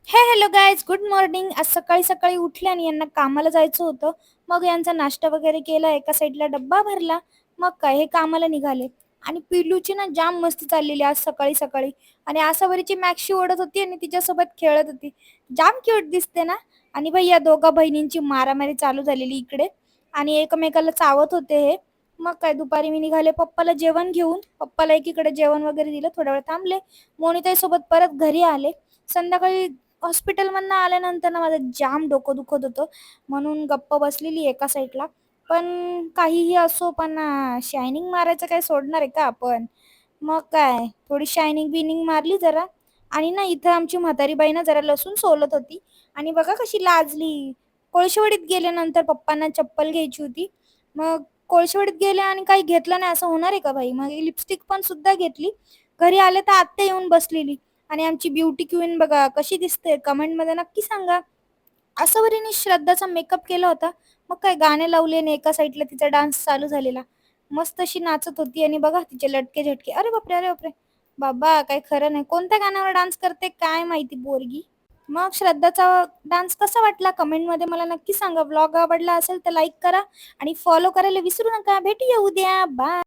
Hello guys, good morning. आज सकाळी सकाळी उठले आणि यांना कामाला जायचं होतं. मग यांचा नाश्ता वगैरे केला, एका साईडला डब्बा भरला. मग काय, हे कामाला निघाले. आणि पिल्लूची ना जाम मस्ती चाललेली आज सकाळी सकाळी. आणि आसावरीची मॅक्सी ओढत होती आणि तिच्यासोबत खेळत होती. जाम क्यूट दिसते ना. आणि भाई या दोघा बहिणींची मारामारी चालू झालेली इकडे. आणि एकमेकाला चावत होते हे. मग काय, दुपारी मी निघाले पप्पाला जेवण घेऊन. पप्पाला एकीकडे जेवण वगैरे दिलं, थोडा वेळ थांबले. मोनिताई सोबत परत घरी आले. संध्याकाळी हॉस्पिटलमधनं आल्यानंतर ना माझं जाम डोकं दुखत होतं, म्हणून गप्प बसलेली एका साईडला. पण काहीही असो, पण शायनिंग मारायचं काय सोडणार आहे का आपण? मग काय, थोडी शायनिंग बिनिंग मारली जरा. आणि ना इथं आमची म्हातारी बाई ना जरा लसूण सोलत होती. आणि बघा कशी लाजली. कोळशेवाडीत गेल्यानंतर पप्पांना चप्पल घ्यायची होती. मग कोळशेवाडीत गेले आणि काही घेतलं नाही असं होणार आहे का भाई? मग लिपस्टिक पण सुद्धा घेतली. घरी आले तर आत्या येऊन बसलेली. आणि आमची ब्युटी क्वीन बघा कशी दिसते, कमेंटमध्ये नक्की सांगा. असं बरीने श्रद्धाचा मेकअप केला होता. मग काय, गाणे लावले आणि एका साईडला तिचा डान्स चालू झालेला. मस्त अशी नाचत होती आणि बघा तिचे लटके झटके, अरे बापरे, अरे बापरे. बाबा काय खरं नाही, कोणत्या गाण्यावर डान्स करते काय माहिती पोरगी. मग श्रद्धाचा डान्स कसा वाटला कमेंटमध्ये मला नक्की सांगा. व्लॉग आवडला असेल तर लाईक करा आणि फॉलो करायला विसरू नका. भेटूया उद्या, बाय.